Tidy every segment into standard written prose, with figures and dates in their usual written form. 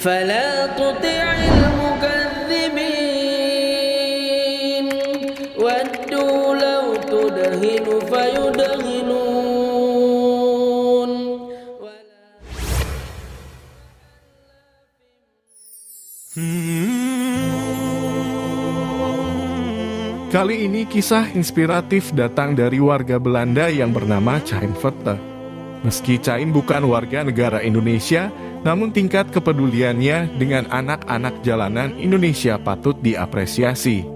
فلا تطع المكذبين ودوا لو تدهن فيدهنون. Kali ini kisah inspiratif datang dari warga Belanda yang bernama Chaim Verte. Meski Chaim bukan warga negara Indonesia, namun tingkat kepeduliannya dengan anak-anak jalanan Indonesia patut diapresiasi.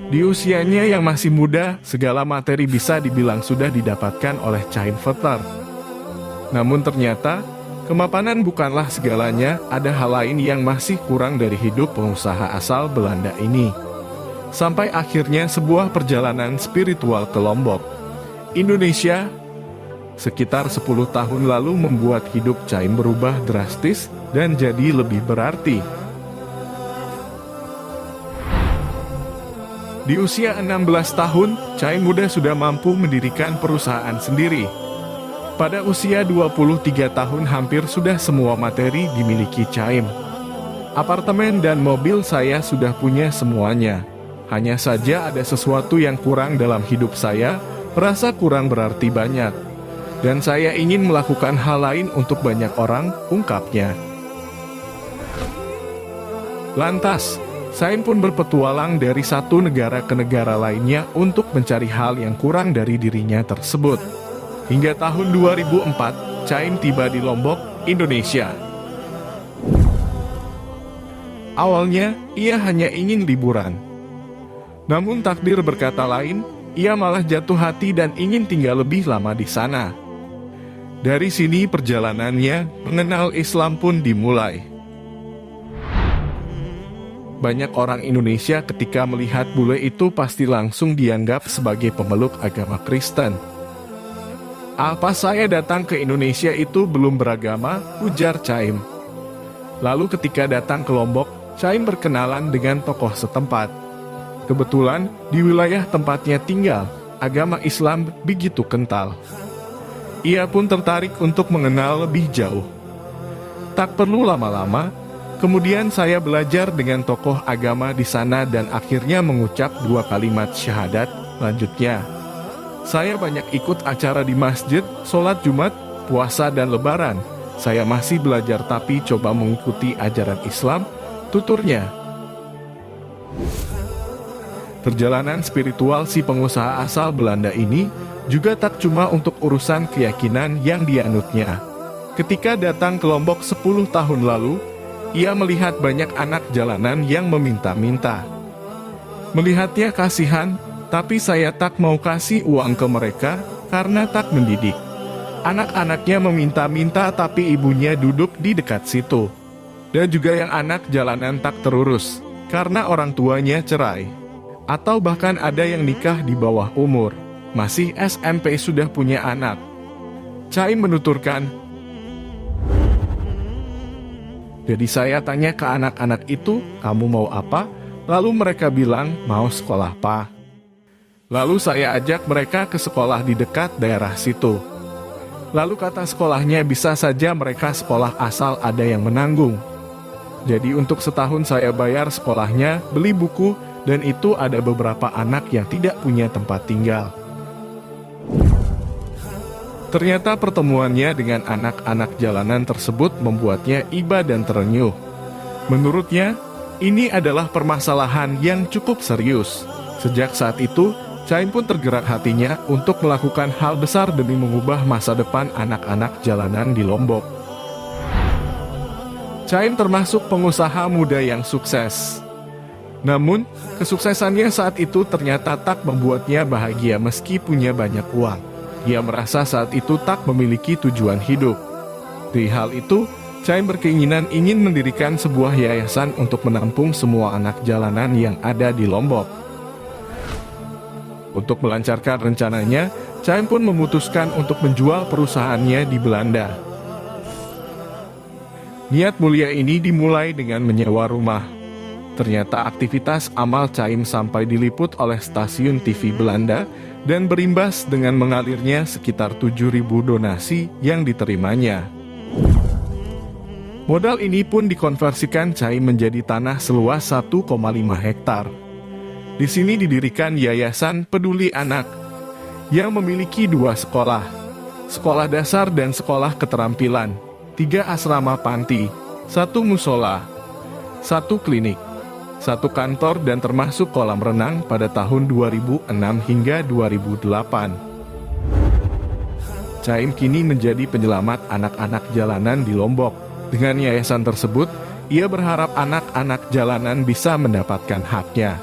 Di usianya yang masih muda, segala materi bisa dibilang sudah didapatkan oleh Chaim Verte. Namun ternyata, kemapanan bukanlah segalanya, ada hal lain yang masih kurang dari hidup pengusaha asal Belanda ini. Sampai akhirnya sebuah perjalanan spiritual ke Lombok, Indonesia, sekitar 10 tahun lalu membuat hidup Chaim berubah drastis dan jadi lebih berarti. Di usia 16 tahun, Chaim muda sudah mampu mendirikan perusahaan sendiri. Pada usia 23 tahun hampir sudah semua materi dimiliki Chaim. Apartemen dan mobil saya sudah punya semuanya. Hanya saja ada sesuatu yang kurang dalam hidup saya, merasa kurang berarti banyak. Dan saya ingin melakukan hal lain untuk banyak orang, ungkapnya. Lantas, Chaim pun berpetualang dari satu negara ke negara lainnya untuk mencari hal yang kurang dari dirinya tersebut. Hingga tahun 2004, Chaim tiba di Lombok, Indonesia. Awalnya, ia hanya ingin liburan. Namun takdir berkata lain, ia malah jatuh hati dan ingin tinggal lebih lama di sana. Dari sini perjalanannya mengenal Islam pun dimulai. Banyak orang Indonesia ketika melihat bule itu pasti langsung dianggap sebagai pemeluk agama Kristen. Apa saya datang ke Indonesia itu belum beragama, ujar Chaim. Lalu ketika datang ke Lombok, Chaim berkenalan dengan tokoh setempat. Kebetulan di wilayah tempatnya tinggal, agama Islam begitu kental. Ia pun tertarik untuk mengenal lebih jauh. Tak perlu lama-lama, kemudian saya belajar dengan tokoh agama di sana dan akhirnya mengucap 2 kalimat syahadat. Lanjutnya, saya banyak ikut acara di masjid, sholat Jumat, puasa dan lebaran. Saya masih belajar tapi coba mengikuti ajaran Islam, tuturnya. Perjalanan spiritual si pengusaha asal Belanda ini juga tak cuma untuk urusan keyakinan yang dianutnya. Ketika datang ke Lombok 10 tahun lalu, ia melihat banyak anak jalanan yang meminta-minta. Melihatnya kasihan, tapi saya tak mau kasih uang ke mereka karena tak mendidik. Anak-anaknya meminta-minta tapi ibunya duduk di dekat situ. Dan juga yang anak jalanan tak terurus karena orang tuanya cerai. Atau bahkan ada yang nikah di bawah umur, masih SMP sudah punya anak. Chaim menuturkan, jadi saya tanya ke anak-anak itu, kamu mau apa? Lalu mereka bilang, mau sekolah Pak. Lalu saya ajak mereka ke sekolah di dekat daerah situ. Lalu kata sekolahnya bisa saja mereka sekolah asal ada yang menanggung. Jadi untuk setahun saya bayar sekolahnya, beli buku, dan itu ada beberapa anak yang tidak punya tempat tinggal. Ternyata pertemuannya dengan anak-anak jalanan tersebut membuatnya iba dan terenyuh. Menurutnya, ini adalah permasalahan yang cukup serius. Sejak saat itu, Chaim pun tergerak hatinya untuk melakukan hal besar demi mengubah masa depan anak-anak jalanan di Lombok. Chaim termasuk pengusaha muda yang sukses. Namun, kesuksesannya saat itu ternyata tak membuatnya bahagia meski punya banyak uang. Ia merasa saat itu tak memiliki tujuan hidup. Di hal itu, Chaim berkeinginan ingin mendirikan sebuah yayasan untuk menampung semua anak jalanan yang ada di Lombok. Untuk melancarkan rencananya, Chaim pun memutuskan untuk menjual perusahaannya di Belanda. Niat mulia ini dimulai dengan menyewa rumah. Ternyata aktivitas amal Chaim sampai diliput oleh stasiun TV Belanda dan berimbas dengan mengalirnya sekitar 7.000 donasi yang diterimanya. Modal ini pun dikonversikan Caim menjadi tanah seluas 1,5 hektar. Di sini didirikan Yayasan Peduli Anak yang memiliki 2 sekolah, sekolah dasar dan sekolah keterampilan, 3 asrama panti, 1 musola, 1 klinik, 1 kantor dan termasuk kolam renang pada tahun 2006 hingga 2008. Caim kini menjadi penyelamat anak-anak jalanan di Lombok. Dengan yayasan tersebut, ia berharap anak-anak jalanan bisa mendapatkan haknya.